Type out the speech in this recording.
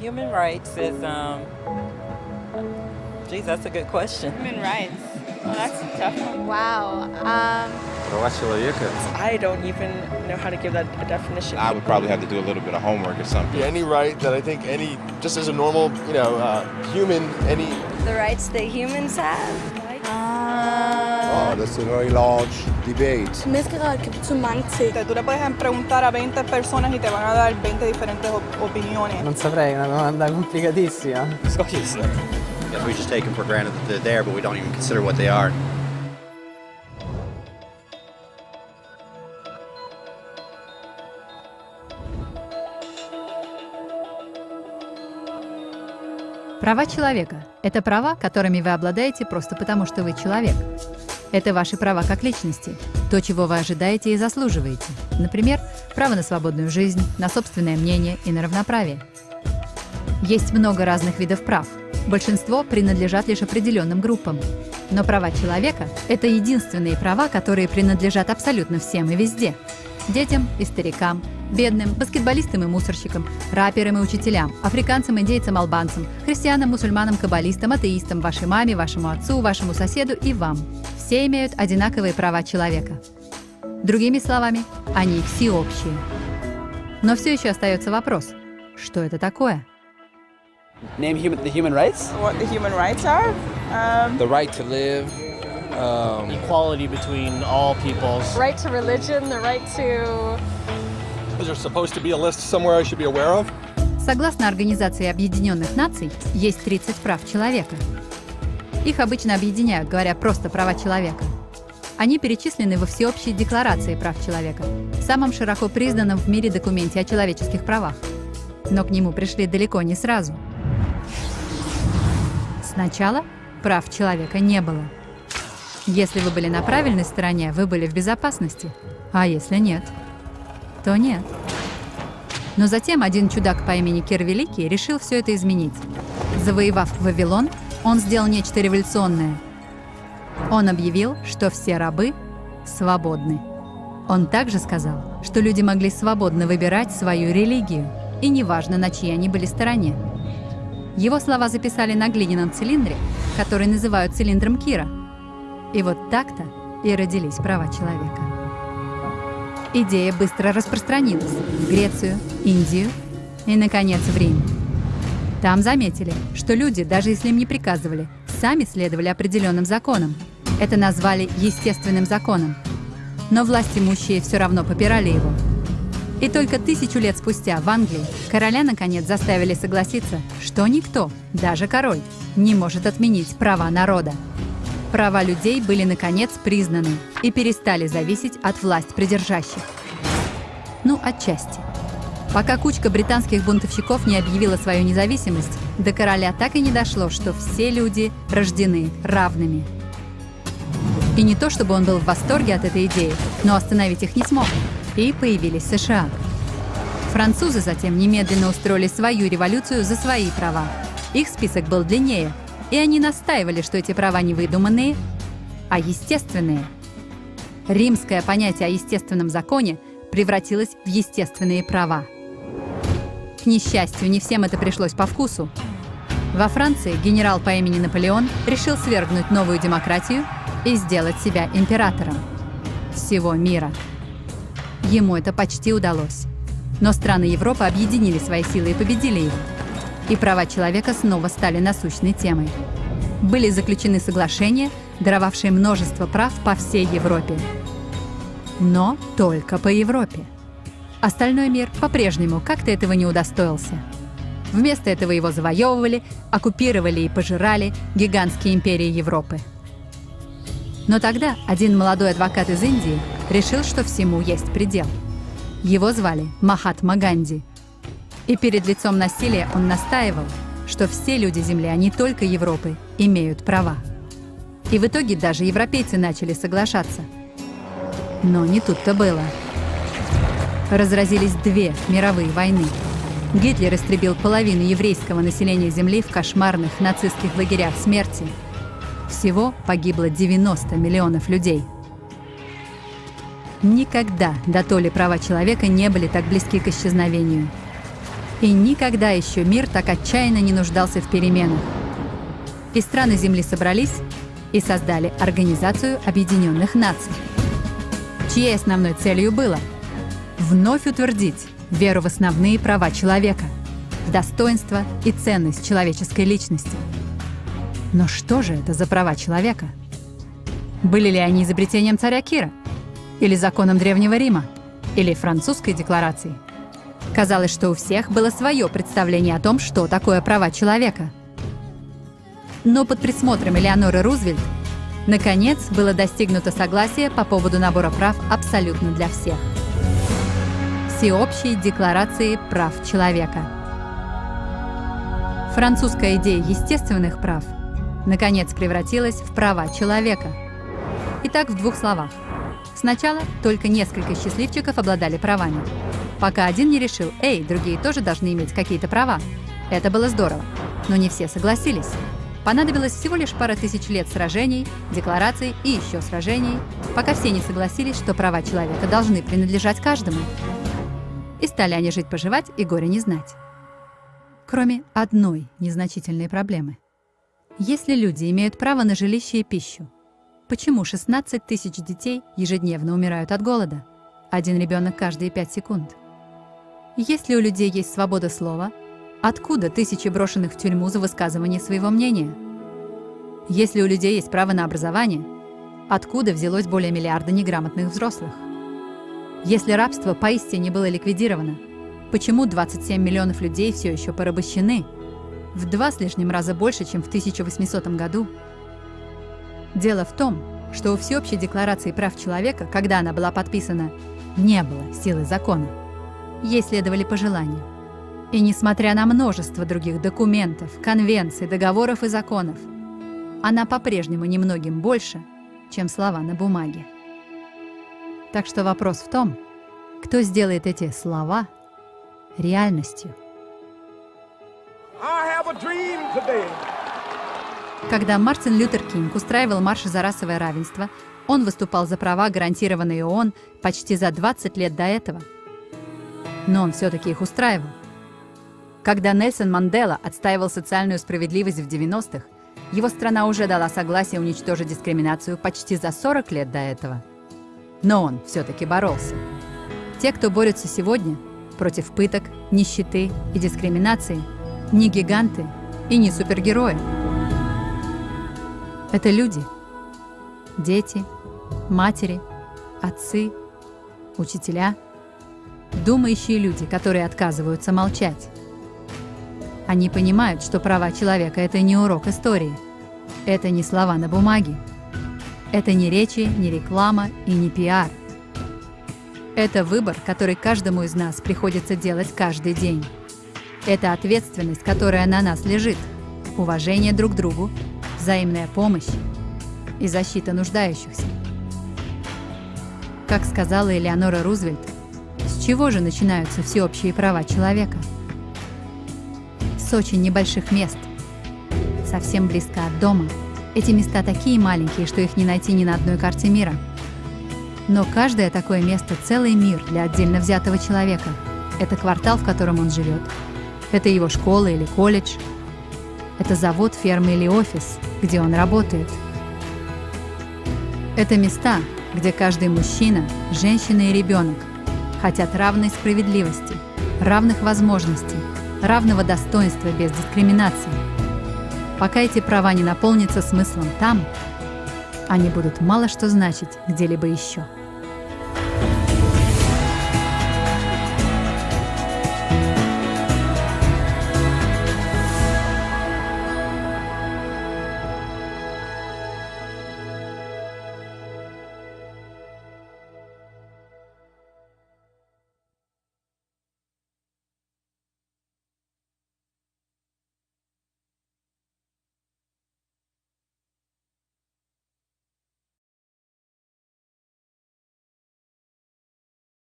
Human rights is, geez, that's a good question. Human rights. Well, that's a tough one. Wow. Права человека. I don't even know how to give that a definition. I would probably have to do a little bit of homework or something. Yeah, any right that I think just as a normal, human, The rights that humans have. Oh, that's a very large debate. Menneskerettigheder kan betyde mange ting. Tú le puedes preguntar a 20 personas y te van a dar 20 diferentes opiniones. Non saprei, è una domanda complicatissima. Yes, we just take them for granted that they're there, but we don't even consider what they are. Права человека – это права, которыми вы обладаете просто потому, что вы человек. Это ваши права как личности, то, чего вы ожидаете и заслуживаете. Например, право на свободную жизнь, на собственное мнение и на равноправие. Есть много разных видов прав. Большинство принадлежат лишь определенным группам. Но права человека – это единственные права, которые принадлежат абсолютно всем и везде. Детям и старикам, бедным, баскетболистам и мусорщикам, рэперам и учителям, африканцам, индейцам, албанцам, христианам, мусульманам, каббалистам, атеистам, вашей маме, вашему отцу, вашему соседу и вам. Все имеют одинаковые права человека. Другими словами, они всеобщие. Но все еще остается вопрос, что это такое? Name the human rights? What the human rights are? the right to live. Equality between all peoples. Right to religion, the right to... Is there supposed to be a list somewhere I should be aware of? Согласно Организации Объединенных Наций, есть 30 прав человека. Их обычно объединяют, говоря просто «права человека». Они перечислены во Всеобщей декларации прав человека, самом широко признанном в мире документе о человеческих правах. Но к нему пришли далеко не сразу. Сначала прав человека не было. Если вы были на правильной стороне, вы были в безопасности, а если нет, то нет. Но затем один чудак по имени Кир Великий решил все это изменить. Завоевав Вавилон, он сделал нечто революционное. Он объявил, что все рабы свободны. Он также сказал, что люди могли свободно выбирать свою религию, и неважно, на чьей они были стороне. Его слова записали на глиняном цилиндре, который называют цилиндром Кира. И вот так-то и родились права человека. Идея быстро распространилась в Грецию, Индию и, наконец, в Рим. Там заметили, что люди, даже если им не приказывали, сами следовали определенным законам. Это назвали естественным законом. Но власть имущие все равно попирали его. И только 1000 лет спустя в Англии короля наконец заставили согласиться, что никто, даже король, не может отменить права народа. Права людей были наконец признаны и перестали зависеть от властьпридержащих. Ну, отчасти. Пока кучка британских бунтовщиков не объявила свою независимость, до короля так и не дошло, что все люди рождены равными. И не то, чтобы он был в восторге от этой идеи, но остановить их не смог. И появились США. Французы затем немедленно устроили свою революцию за свои права. Их список был длиннее, и они настаивали, что эти права не выдуманные, а естественные. Римское понятие о естественном законе превратилось в естественные права. К несчастью, не всем это пришлось по вкусу. Во Франции генерал по имени Наполеон решил свергнуть новую демократию и сделать себя императором всего мира. Ему это почти удалось. Но страны Европы объединили свои силы и победили его. И права человека снова стали насущной темой. Были заключены соглашения, даровавшие множество прав по всей Европе. Но только по Европе. Остальной мир по-прежнему как-то этого не удостоился. Вместо этого его завоевывали, оккупировали и пожирали гигантские империи Европы. Но тогда один молодой адвокат из Индии решил, что всему есть предел. Его звали Махатма Ганди. И перед лицом насилия он настаивал, что все люди Земли, а не только Европы, имеют права. И в итоге даже европейцы начали соглашаться. Но не тут-то было. Разразились 2 мировые войны. Гитлер истребил половину еврейского населения Земли в кошмарных нацистских лагерях смерти. Всего погибло 90 миллионов людей. Никогда дотоле права человека не были так близки к исчезновению. И никогда еще мир так отчаянно не нуждался в переменах. И страны Земли собрались и создали Организацию Объединенных Наций, чьей основной целью было вновь утвердить веру в основные права человека, в достоинство и ценность человеческой личности. Но что же это за права человека? Были ли они изобретением царя Кира? Или законом Древнего Рима? Или французской декларацией? Казалось, что у всех было свое представление о том, что такое права человека. Но под присмотром Элеоноры Рузвельт наконец было достигнуто согласие по поводу набора прав абсолютно для всех. Всеобщей декларации прав человека. Французская идея естественных прав наконец превратилась в права человека. Итак, в двух словах. Сначала только несколько счастливчиков обладали правами, пока один не решил: «Эй, другие тоже должны иметь какие-то права». Это было здорово, но не все согласились. Понадобилось всего лишь пара тысяч лет сражений, деклараций и еще сражений, пока все не согласились, что права человека должны принадлежать каждому. И стали они жить-поживать и горя не знать. Кроме одной незначительной проблемы. Если люди имеют право на жилище и пищу, почему 16 тысяч детей ежедневно умирают от голода? Один ребенок каждые 5 секунд. Если у людей есть свобода слова, откуда тысячи брошенных в тюрьму за высказывание своего мнения? Если у людей есть право на образование, откуда взялось более миллиарда неграмотных взрослых? Если рабство поистине было ликвидировано, почему 27 миллионов людей все еще порабощены? В 2 с лишним раза больше, чем в 1800 году. Дело в том, что у Всеобщей декларации прав человека, когда она была подписана, не было силы закона. Ей следовали пожелания. И несмотря на множество других документов, конвенций, договоров и законов, она по-прежнему немногим больше, чем слова на бумаге. Так что вопрос в том, кто сделает эти слова реальностью. Когда Мартин Лютер Кинг устраивал марши за расовое равенство, он выступал за права, гарантированные ООН, почти за 20 лет до этого. Но он все-таки их устраивал. Когда Нельсон Мандела отстаивал социальную справедливость в 90-х, его страна уже дала согласие уничтожить дискриминацию почти за 40 лет до этого. Но он все-таки боролся. Те, кто борются сегодня против пыток, нищеты и дискриминации, не гиганты и не супергерои. Это люди. Дети, матери, отцы, учителя, думающие люди, которые отказываются молчать. Они понимают, что права человека — это не урок истории, это не слова на бумаге, это не речи, не реклама и не пиар. Это выбор, который каждому из нас приходится делать каждый день. Это ответственность, которая на нас лежит, уважение друг к другу, взаимная помощь и защита нуждающихся. Как сказала Элеонора Рузвельт, с чего же начинаются всеобщие права человека? С очень небольших мест, совсем близко от дома. Эти места такие маленькие, что их не найти ни на одной карте мира. Но каждое такое место — целый мир для отдельно взятого человека. Это квартал, в котором он живет. Это его школа или колледж. Это завод, ферма или офис, где он работает. Это места, где каждый мужчина, женщина и ребенок хотят равной справедливости, равных возможностей, равного достоинства без дискриминации. Пока эти права не наполнятся смыслом там, они будут мало что значить где-либо еще.